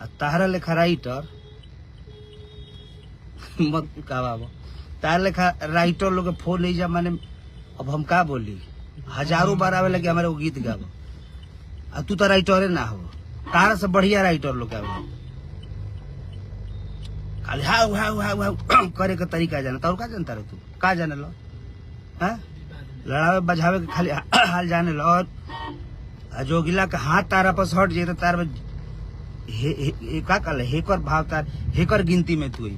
तारा लेखा राइटर मत का बाबा, तारा लेखा राइटर लोग फोन नहीं जा माने अब हम का बोली, हजारों बार आवे लगे हमारे वो गीत गावो, आ तू तो राइटरे ना हो, तारा से बढ़िया राइटर लोग आवे खाली हाउ हाउ हाउ हाउ करे का तरीका जाना, तो का जानता रहे तू का जाने लो, हाँ लड़ावे बजावे के खाली हाल जाने लो। और जोगिला का हाथ तारा पर हट जाए तो तार में का कल हेकर भाव तार हेकर गिनती में तू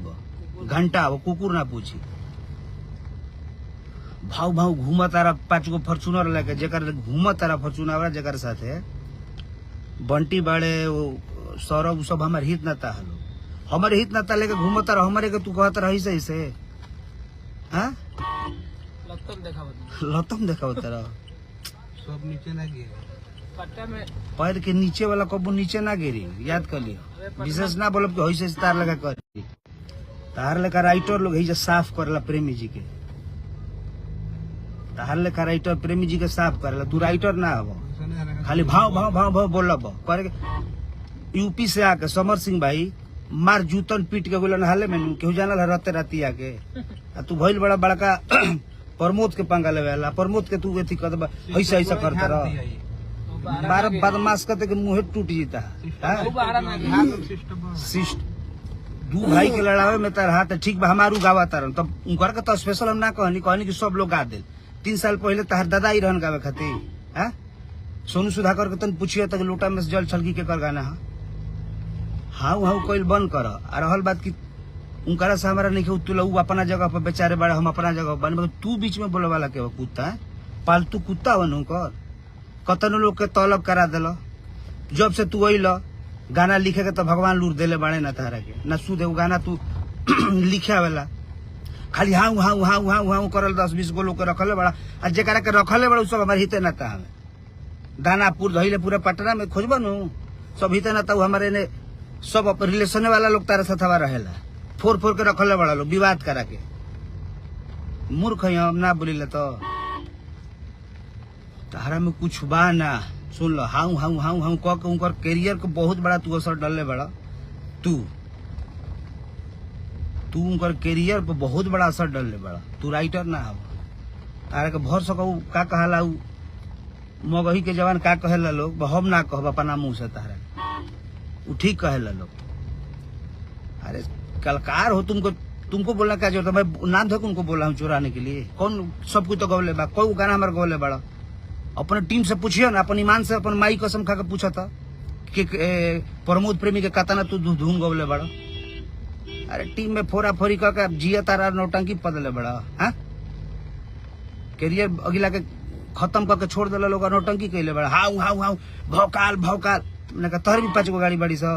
घंटा वो कुकुर ना पूछी भाव भाव घूमा तारा 5 गो फॉर्च्यूनर लेके जेकर घूमा तारा फॉर्च्यूनर जेकर साथे बंटी बाड़े वो सौरभ सब हमारे हित नाता हलो, हमारे हित नाता लेके घूमा तारा हमारे के तू कहत रही से हाँ लतम देखा तारा सब नीचे ना गिरे पैर के नीचे वाला कबू नीचे ना गिरी, याद कर लियो, विशेष ना बोलब कि होइसे तार लगा करी, तार लेकर राइटर लोग ही साफ करला प्रेमी जी के, तार लेकर राइटर प्रेमी जी के साफ करला, तू राइटर ना हो खाली भाव भाव भाव भाव बोलब करे। यूपी से आके समर सिंह भाई मार जूतन पीट के बोलन हाले में केहू जानल रहते राती आके, तू भइल बड़ा बड़का प्रमोद के पंगा लेवेला, प्रमोद के तू एथी कर ऐसा ऐसा करता रह बार बदमाश करते के मुंह टूट जीता सिस्ट दू भाई के लड़ावे में तार हाथ ठीक बा, हमारू गावा तारन तब उनकर का तो स्पेशल हम ना कहनी कि सब लोग गा दे। 3 साल पहले तार दादा ही रहन गावे खातिर, हाँ सोनू सुधाकर के तन पूछिए तक लोटा में जल छलकी के कर गाना हाउ हाउ कोई बंद कर। और रहल बात की उनकरा से हमारा नहीं तुला अपना जगह पर बेचारे बड़ा हम अपना जगह बन, तू बीच में बोले वाला के कुत्ता है, पालतू कुत्ता बन कर कतनो लोग के तलब करा दिल, जब से तू अल गाना लिखे के तो भगवान लूर देले बाड़े ना तारा के ना सुध गाना तू लिखे वाला खाली हाउ हाउ हाउ हाउ हाउ करल 10-20 गो लोग के रखले बड़ा, आ जरा के रखले बड़ा सब हमारे हिते नाता हमें दानापुर धैले पूरे पटना में खोजब नु सब हिते नाता हमारे ने सब रिलेशन वाला लोग तारा साथवा रहेला, फोर फोर के रखले बड़ा लोग विवाद करा के, मूर्ख हम ना बोलिले तो तारा में कुछ बा ना। सुन लो हाउ हाउ हाउ हाउ कह के उनकर कैरियर को बहुत बड़ा तू असर डालने बड़ा, तू उनकर कैरियर पर बहुत बड़ा असर डालने बड़ा, तू राइटर ना हो, तारा के भर सकू का कहला मगही के जवान का कहेला लोग, हम ना कहब अपना मुंह से तारा उ ठीक कहेला लोग। अरे कलाकार हो तुमको बोलना क्या जरूरत है, मैं नाम धोके उनको बोला हूँ चुराने के लिए, कौन सब कुछ तो गौले बा, कोई गाना हमारे गौले बड़ा, अपने टीम से पूछियो ना, अपन ईमान से अपन माई कसम खा के पूछा था कि प्रमोद प्रेमी के कतना तू धूम गौले बड़ा। अरे टीम में फोरा फोरी का जिया तारा नौटंकी पदले बड़ा, हाँ कैरियर अगिला के खत्म करके छोड़ दिला लोग नौटंकी कैले बड़ा, हाउ हाउ हाउ भौकाल भौकाल मैंने कहा तोहर भी 5 गो गाड़ी बड़ी सा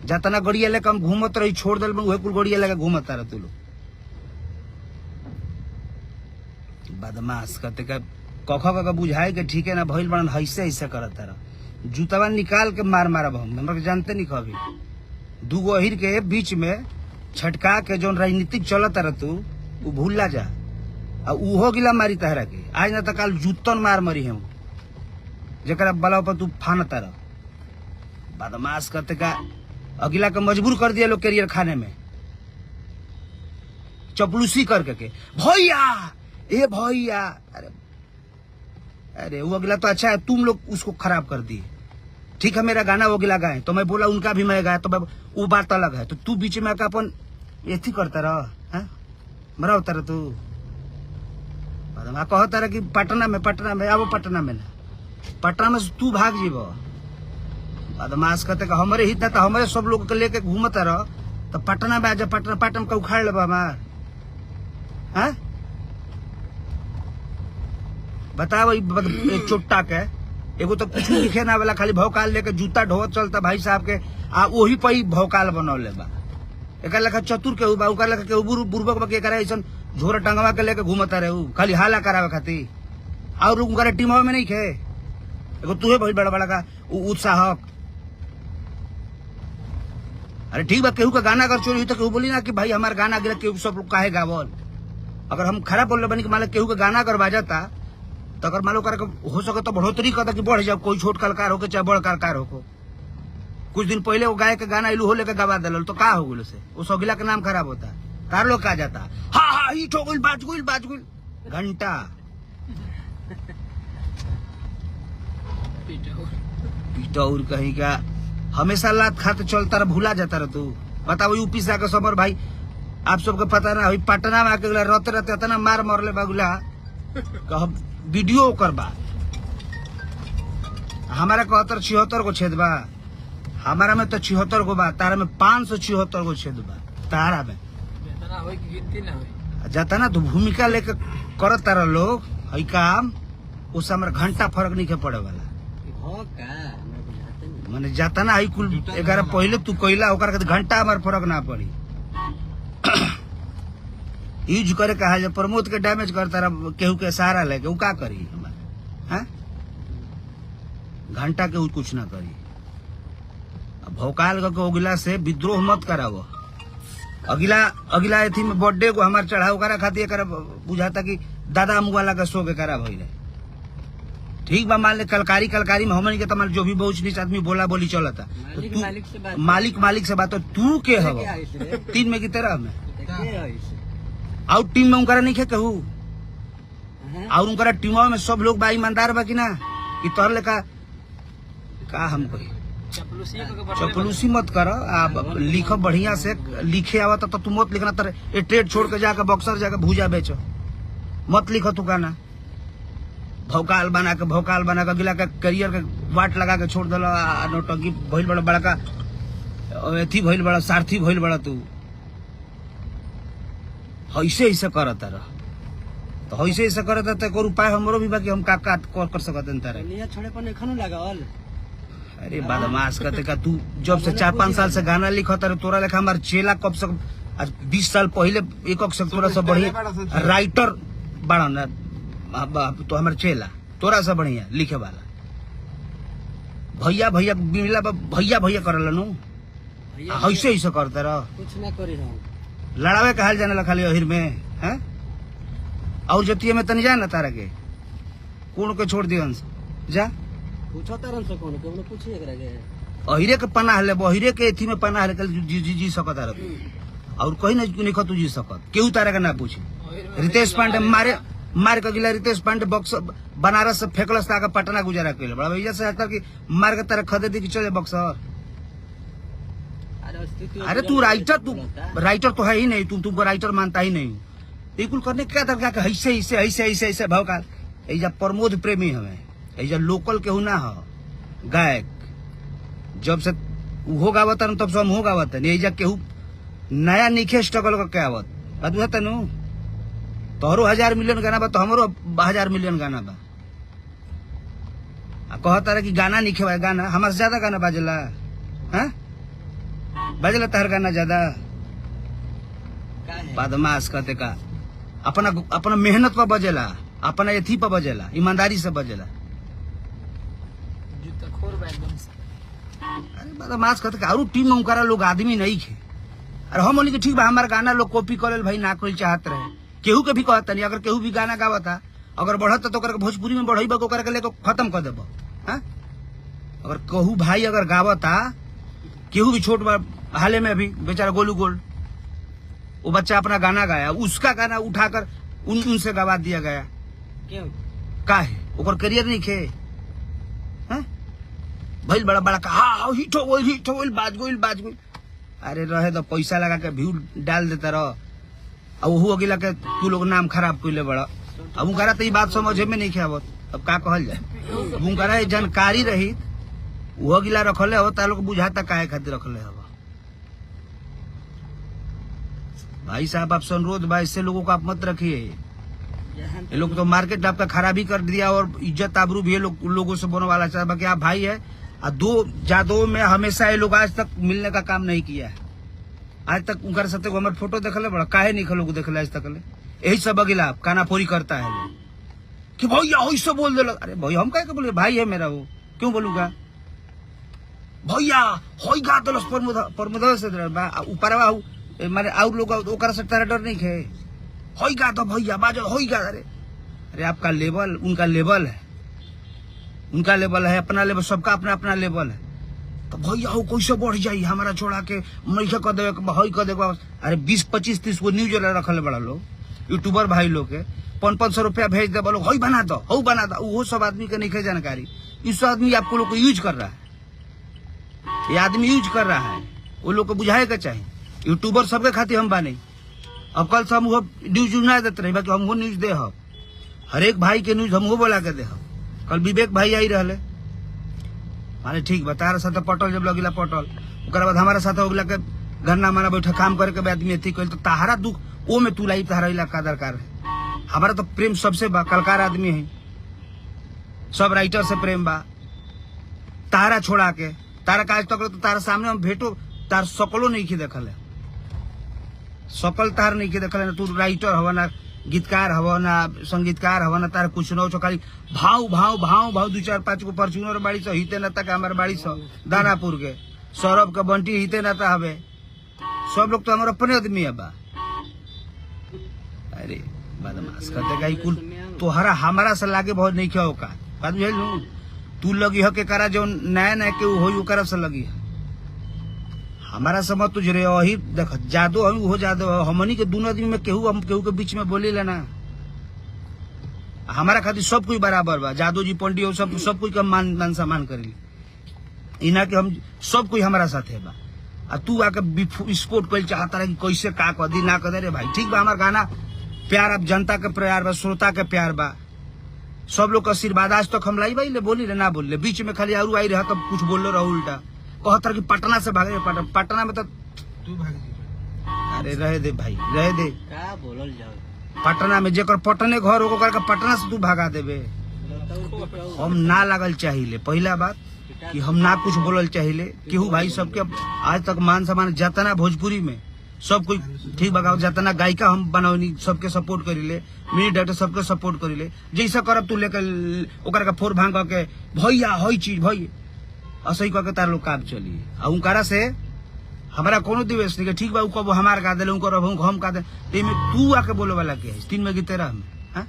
जतना गड़िया लेके हम घूमत रही छोड़ दिल वही कुल गड़िया लेके घूमत रह तू लोग बदमाश करते का कख का बुझाए के ठीक है ना भइल बड़न ऐसे ऐसे करत रह जूतवा निकाल के मार मारब हमरा के जानते नहीं कभी 2 गो अहिर के बीच में छटका के जो राजनीतिक चलत रह तू वो भूला जा आ उहो गिला मारी तहरा के आज ना तो काल जूतन मार मरी हम जरा बला पर तू फान तारा बदमाश करते का अगिला के मजबूर कर दिया लोग कैरियर खाने में चपलूसी करके के भैया ए भैया अरे वो अगला तो अच्छा है तुम लोग उसको खराब कर दिए। ठीक है मेरा गाना वो अगला गाए तो मैं बोला उनका भी मैं गाया तो वो बात अलग है, तो तू बीच में आकर अपन ऐसी करता रह मरा होता रह तू कहता रहा कि पटना में अब पटना में ना पटना में तू भाग जीव बदमाश कहते हमारे हित तो हमारे सब लोग के लेके घूमता रह तो पटना में आजा पटना का उखाड़ ले हमार बताओ चोट्टा के एगो तो कुछ लिखे ना वाला खाली भौकाल लेके जूता ढोत चलता भाई साहब के आ वही पर ही भौकाल बनौले बा एक लेखा चतुर के बा उका लेखा के बुर्बक बा के करे ऐसन झोरा टंगवा के लेके घूमता रहे खाली हाला करावे खातिर और उनका टीम में नहीं खे एगो तुहे बहुत बड़ा बड़ा का उत्साहक। अरे ठीक बा केहू का गाना अगर चोरी हुई तो केहू बोली ना कि भाई हमारा गाना गिरा केहू सब लोग काहे गावल अगर हम खराब बोल रहे बनी कि मान केहू का गाना अगर बाजाता तो अगर मान लो कर हो सके तो बढ़ोतरी करता कि बढ़ जाओ कोई छोट कलाकार हो चाहे बड़ कलाकार हो कुछ दिन पहले वो गाय के गाना इलू हो लेके गवा दिल तो का हो गल से वो सौगिला के नाम खराब होता तार लोग कहा जाता हाँ हिट हो गई बाज गुल घंटा पिटौर कहीं का हमेशा लात खाते चलता रहा भूला जाता रहा तू बताओ यूपी से आके सबर भाई आप सबको पता ना पटना में आके रहते रहते इतना मार मरले बागुला वीडियो कर बा हमारा 71-76 को छेद बा हमारा में तो 76 को बा तारा में 576 को छेद बा तारा में जाता ना तो भूमिका लेके करत तारा लोग हई काम उस हमारा घंटा फर्क नहीं के पड़े वाला माने जाता ना हई कुल 11 पहले तू कोयला ओकर के घंटा हमार फर्क ना पड़ी यूज करे कहा जब प्रमोद के डैमेज करता रहा केहू के सहारा लेके वो का करी हमारा घंटा के कुछ ना करी भौकाल के अगिला से विद्रोह मत करावो अगिला एथी में बर्थडे को हमार चढ़ाव करा खातिर करा बुझाता कि दादा अमुवाला का शो के करा भइले ठीक बा मान ले कलकारी में हमन के तमार जो भी बहुत नीच आदमी बोला बोली चलता तो तू मालिक से बात तू के हव 3 में की तरह में आउट टीम में उनकरा नहीं खे कहू और उनकरा टीमों में सब लोग बा ईमानदार बा कि ना कि तोहर लेका का हम कही चपलूसी मत कर आप लिखो बढ़िया से लिखे आवत तो तू मत लिखना तर ये ट्रेड छोड़ के जाकर बक्सर जाकर भूजा बेचो मत लिखो तू गाना भौकाल बना के गिला के करियर के वाट लगा के छोड़ दिल नौटंकी भइल बड़ा बड़का अथी भइल बड़ा सारथी भइल बड़ा तू ऐसे करता रह तो ऐसे करता तो कोई उपाय हमरो भी बाकी हम का कर सकते तारे छोड़े पर नहीं लगावल अरे बदमाश कहते का तू जब से 4-5 साल से गाना लिखता रहे तोरा लेखा हमार चेला कब से आज 20 साल पहले एक से तोरा से बढ़िया राइटर बड़ा ना तो हमार चेला तोरा से बढ़िया लिखे वाला भैया मिला भैया करल नु ऐसे करता रह कुछ ना करी लड़ावे का हाल जाने ला खाली अहिर में हैं और जतिये में तनी जाना तारा के कौन के छोड़ दियन जा पूछो तरन से कौन के पूछिए एकरा के अहिरे के पनाह ले बहिरे के एथी में पनाह ले जी सकत रह और कहीं नहीं तू जी सकत केहू तारा के ना पूछी रितेश पांडे मार के गिला रितेश पांडे बक्स बनारस से फेंकलस ताका पटना गुजारा कइले बड़ा भैया से आता कि मार के तारा खदे दी कि चले बक्सर अरे तू राइटर तो है ही नहीं तुमको राइटर मानता ही नहीं बिल्कुल करने क्या तरीका का ऐसे भौकाल ऐजा प्रमोद प्रेमी हमें ऐजा लोकल केहू ना हो गायक जब से हो गावत तब से हम हो गावत ऐजा केहू नया नीखे स्ट्रगल करके आवत बात बुझा तनु तोहरो 1000 मिलियन गाना बा तो हमरो 1000 मिलियन गाना बा कहता रहे कि गाना नीखे बा गाना हमारे ज्यादा गाना बाजला बाजला तहर गाना ज्यादा बदमाश कहते का अपना मेहनत पर बजेला अपना एथी पर बजेला ईमानदारी से बजेला अरे बदमाश कहते और टीम में उनकारा लोग आदमी नहीं खे अरे हम बोली ठीक बा हमारा गाना लोग कॉपी करे भाई ना कोई चाहत रहे केहू के भी कहता नहीं अगर केहू भी गाना गावता अगर बढ़ता तो भोजपुरी में बढ़ेबा के लेकर खत्म कर देबो अगर कहू भाई अगर गावता केहू भी छोट हाले में अभी बेचारा गोलू गोल्ड वो बच्चा अपना गाना गाया उसका गाना उठाकर उनसे गवा दिया गया क्यों का है ओकर करियर नहीं खे भाई बड़ा बड़ा का हिट हो गइल बाज गइल अरे रहे तो पैसा लगा के व्यू डाल देता रह अब वहू अगिला के तू लोग नाम खराब कइले बड़ा अब उनकरा तो ये बात समझे में नहीं आवत अब का कहल जाए उनकरा जानकारी रही वो अगिला रखले हो ता लोग बुझाता काहे खातिर रखले हो भाई साहब आप अनुरोध भाई इससे लोगों को आप मत रखिए ये लोग तो मार्केट आपका खराबी कर दिया और इज्जत आबरू भी लोगों से बोलने वाला चाहे बाकी आप भाई है और दो जादों में हमेशा ये लोग आज तक मिलने का काम नहीं किया है आज तक उनका साथ हमारे फोटो देखले बड़ा काहे नहीं लोग देखले आज तक यही सब अगिला कानापोरी करता है कि भैया ऐसे बोल दे अरे भैया हम कहे बोले भाई है मेरा वो क्यों बोलूंगा भैया होई गा दलस प्रमोद से ऊपर माने और लोग ओकरा से तेरा डर नहीं खे होई गा तो भैया बाजो होई गा अरे आपका लेवल उनका लेवल है अपना लेवल सबका अपना अपना लेवल है तो भैया हो कैसे बढ़ जाई हमारा छोड़ा के मैसे कर देवे हई कर देवे। अरे 20-25-30 को न्यूज रखल बड़ा लोग यूट्यूबर भाई लोग के 500 रुपया भेज दे बोलो हई बना दो हऊ बना दो। वो सब आदमी के नहीं जानकारी। इस आदमी आपको लोग को यूज कर रहा है। ये आदमी यूज कर रहा है। वो लोग को बुझाए के चाहिए। यूट्यूबर सबके खातिर हम बानी। अब कल से हम वो न्यूज ना देते रही बाकी हम वो न्यूज दे हर एक भाई के न्यूज हम वो बोला के दे। कल विवेक भाई आई रहे माने ठीक बता रहा साथ पटल जब लगिला पटल ओकर बाद हमारा साथ होगला के घरना माना बैठा काम करे के आदमी अथी कल तो तहारा दुख वो में तू लाई तहारा इलाका दरकार है। हमारा तो प्रेम सबसे बा कलकार आदमी है। सब राइटर से प्रेम बा। तारा छोड़ा के तारा काज तक तो तारा सामने हम भेटो तार सकलो नहीं की देखल है। सकल तार नहीं की देखल है। तू राइटर हवा ना गीतकार हवा ना संगीतकार हवा ना तार कुछ न खाली भाव भाव भाव भाव 2-4-5 को फॉर्च्यूनर बाड़ी से हिते ना तक हमारे बाड़ी से दानापुर के सौरभ का बंटी हिते ना था हवे। सब लोग तो हमारे अपने आदमी है बा। अरे बदमाश करते गई कुल तोहरा हमारा से लागे बहुत नहीं क्या होगा बात बुझे लू। तू लगी हो के करा जो नया नया के हो ओकरा से लगी है। हमारा समझ तुझ रे वही देख जादू हम हो जादू हमनी के दोनों आदमी में केहू हम केहू के बीच में बोले लेना। हमारा खातिर सब कोई बराबर बा। जादू जी पंडित हो सब कोई का मान सम्मान करेली। इना के हम सब कोई हमारा साथ है बा। आ तू आके विस्फोट कर चाहता रहे कि कैसे का कर दी ना कर दे रे भाई। ठीक बा हमार गाना प्यार अब जनता के प्यार बा श्रोता के प्यार बा। सब लोग का आशीर्वाद आज तक हम लाई भाई ले बोली ले ना बोल ले बीच में खाली आरू आई रहा तब कुछ बोल रहा उल्टा कहतर कि पटना से भागे पटना में तो तू भाग जी। अरे रहे दे भाई रहे दे का बोलल जाओ पटना में जेकर पटने घर होकर के पटना से तू भागा देबे। हम ना लागल चाहिए पहला बात कि हम ना कुछ बोलल चाहिए केहू भाई सबके आज तक मान सम्मान जतना भोजपुरी में सब कोई ठीक बगाओ जतना गायिका हम बनौनी सबके सपोर्ट करीले मिनी डायरेक्टर सबके सपोर्ट करीले जैसा करब तू लेकर ओकर का फोर भांग के भैया हई चीज भई असही कह के तार लोग काम चली। आ उनकारा से हमारा कोनो दिवेश नहीं ठीक बा कब हमार गा देले उनकर हम का दे में तू आके बोले वाला के है 3 में गीते रह में हां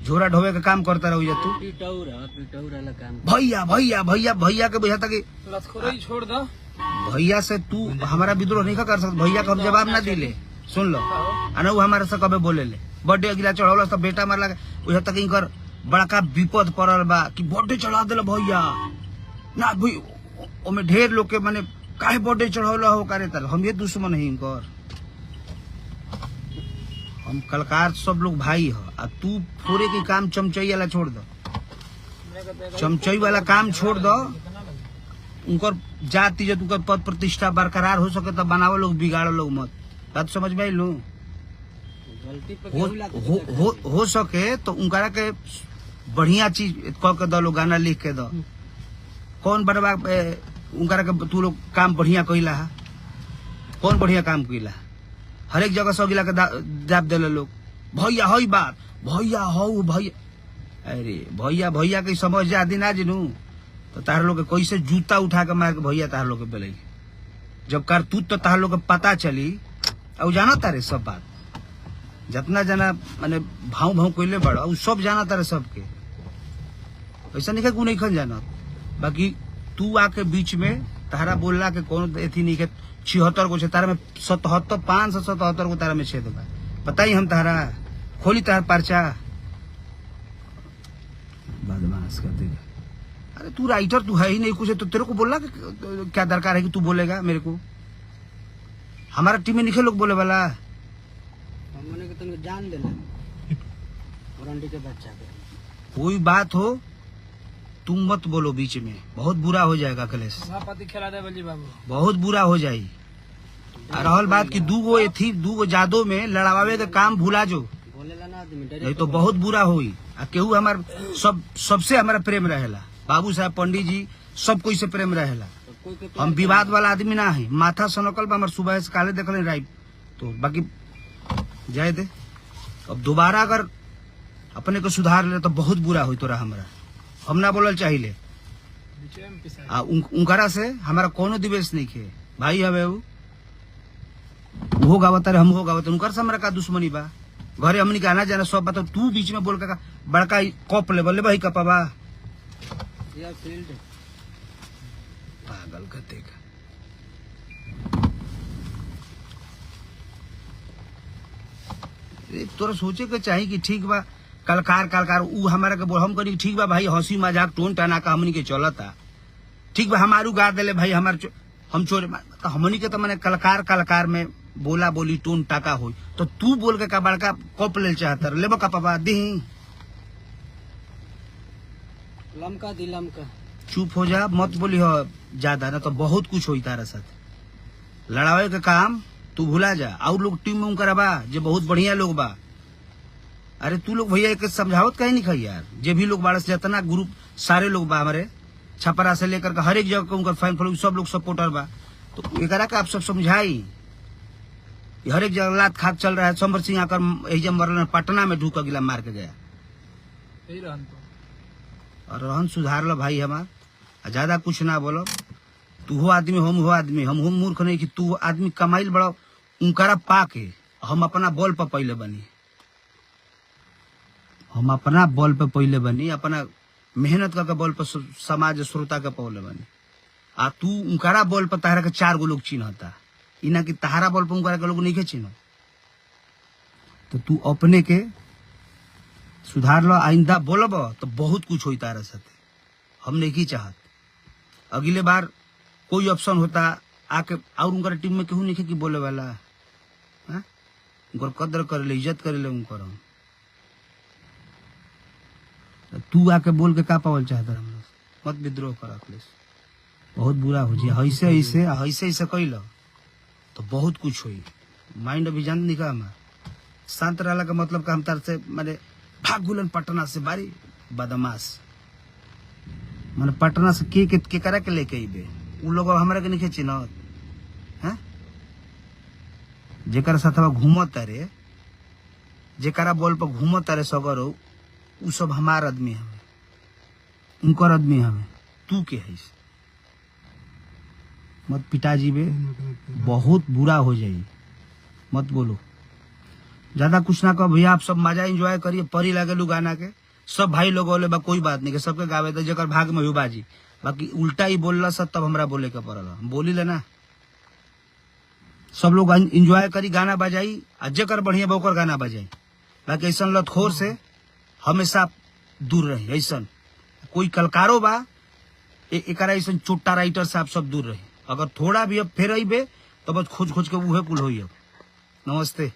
झोरा ढोवे का काम करता रहो या तू पिटौरा वाला काम भैया भैया भैया भैया के बुझाता कि लसखोरी छोड़ दो। भैया से तू हमारा विद्रोह नहीं कर सकता। भैया का हम जवाब ना दिले सुन लो अनु हमारे से कबे बोले ले बर्थडे अगला चढ़ौला तो बेटा मारला बुझा तक इनकर बड़का विपद पड़ल बा कि बर्थडे चढ़ा देले भैया ना भाई ओमे ढेर लोग के माने काहे बर्थडे चढ़ौला हो करे तर हम ये दुश्मन है इनकर। हम कलकार सब लोग भाई हो। आ तू फोरे के काम चमचई वाला छोड़ दो चमचई वाला काम छोड़ दो। उनकर जाति जब उनकर पद प्रतिष्ठा बरकरार हो सके तब बनावो लोग बिगाड़ो लोग मत बात समझ में लू। गलती पे हो सके तो उनकरा के बढ़िया चीज कह के दो लोग गाना लिख के दो कौन बनवा उनकरा के तू लोग काम बढ़िया कइला है कौन बढ़िया काम कइला हर एक जगह सब गिला के दाब देले लोग भैया हई बात भैया हो भैया। अरे भैया भैया के समझ जा दिन आज नू तो तार लोग के कैसे जूता उठा के मार के भैया तार लोग के बेले जब करतूत तो तार लोग के पता चली। और जाना तारे सब बात जितना जाना माने भाव भाव कोइले बड़ा सब जाना तारे सबके ऐसा नहीं कि नहीं खन जाना। बाकी तू आके बीच में तारा बोलला के कौन एथी नहीं के 76 को तारा में 577 को तारा में छेद बा बताई हम तारा खोली तार पर्चा बदमाश कर देगा। अरे तू राइटर तू है ही नहीं कुछ तो तेरे को बोलना क्या दरकार है कि तू बोलेगा मेरे को। हमारा टीम में निकले लोग बोले वाला हमने के तुमको जान देना वारंटी के बच्चा के कोई बात हो तुम मत बोलो बीच में बहुत बुरा हो जाएगा अखिलेश सभापति खिला दे बल्ली बाबू बहुत बुरा हो जाई। रहल बात की दूगो जादो में लड़ावे के काम भूला जो बोलेला ना आदमी नहीं तो बहुत बुरा होई। आ केहू हमार सबसे हमारा प्रेम रहेला बाबू साहब पंडित जी सब कोई से प्रेम रहेला। हम विवाद वाला आदमी ना है माथा सनकल बा हमार सुबह से काले देखल राइट तो बाकी जाए दे। अब दोबारा अगर अपने को सुधार ले तो बहुत बुरा हुई तोरा हमरा हम ना बोलल चाहिए। उनकरा से हमारा कोनो दिवेश नहीं खे भाई हवे वो गावत हम हो गावत उनकर से हमारा का दुश्मनी बा घरे हमनी के आना जाना सब बात तू बीच में बोल का बड़का कप ले बोले भाई कपा बा या फील्ड पागल। पागल कते का। तोरा सोचे के चाहिए कि ठीक बा कलकार ऊ हमारा के बोल हम करी ठीक बा भाई, हंसी मजाक टोन टना का हमनी के चलता ठीक बा, हमारू गा देले भाई हम चोरे तो हमनी के तो मैंने कलकार में बोला बोली टोन टाका हो, तो तू बोल के का बड़का कप ले चाहता लेबो का पापा दी लमका दी लमका। चुप हो जा, मत बोली हो ज्यादा, ना तो बहुत कुछ होई तारा साथ। लड़ावे के काम तू भुला जा, और लोग टीम में करबा जे बहुत बढ़िया लोग बा। अरे तू लोग भैया एक समझावत कहीं नहीं खाई यार, जे भी लोग बाड़ा से जितना ग्रुप सारे लोग बा हमारे छपरा से लेकर के हर एक जगह उनका फैन फॉलोइंग सब लोग सपोर्टर बा, तो एकरा का आप सब समझाई। हर एक जगह लात खाक चल रहा है। सोमवर सिंह आकर एजम मरल पटना में ढूक गिला मार के गया। यही रहन तो और रहन सुधार लो भाई हमार, ज्यादा कुछ ना बोलो। तू हो आदमी हम हो आदमी, हम मूर्ख नहीं कि तू आदमी कमाइल बड़ा उनकरा पाके हम अपना बॉल पर पहले बनी, हम अपना बॉल पे पहले बनी, अपना मेहनत करके बॉल पर समाज श्रोता के पहले बनी। आ तू उनकरा बॉल पर तहरा के 4 गो लोग चिन्हता, इना कि तहारा बॉल पर उनकरा के लोग नहीं के चिन्ह। तो तू अपने के सुधार लो, आइंदा बोलब तो बहुत कुछ होता तारा साथे। हम नहीं की चाहत अगले बार कोई ऑप्शन होता आके और उनकर टीम में केहू नहीं कि बोले वाला, हाँ? उनकर कदर करे ले, इज्जत करे ले उनकर। तू आके बोल के का पावल चाहता हम मत विद्रोह कर अखिलेश, बहुत बुरा हो जी। ऐसे कैल तो बहुत कुछ हुई। माइंड अभी जान नहीं का हमार शांत रहला का मतलब का हम तार से माने भाग गुलन पटना से बारी बदमाश माने पटना से के करा के लेके अबे उ लोग हमरा के नहीं चिन्हत हैं। जेकर साथ घूमत रे, जेकरा बॉल पर घूमत रे सगर हो, उ सब हमार आदमी हमें, उनकर आदमी हमें। तू के है मत पिताजी बे, बहुत बुरा हो जाई, मत बोलो ज्यादा कुछ ना कहो भैया। आप सब मजा एंजॉय करिए, परी लगे लू गाना के सब भाई लोग बोले बा कोई बात नहीं के सबके गावे तो जकर भाग में हुई बाजी। बाकी उल्टा ही बोलला सब तब हमरा बोले के पड़ल, हम बोली लेना। सब लोग एंजॉय करी, गाना बजाई, आ जकर बढ़िया बा ओकर गाना बजाई। बाकी ऐसा लतखोर से हमेशा दूर रही। ऐसा कोई कलकारो बा एकरा ऐसा चोट्टा राइटर से आप सब दूर रही। अगर थोड़ा भी अब फेर अबे तो बस खोज के उहे कुल होई। अब नमस्ते।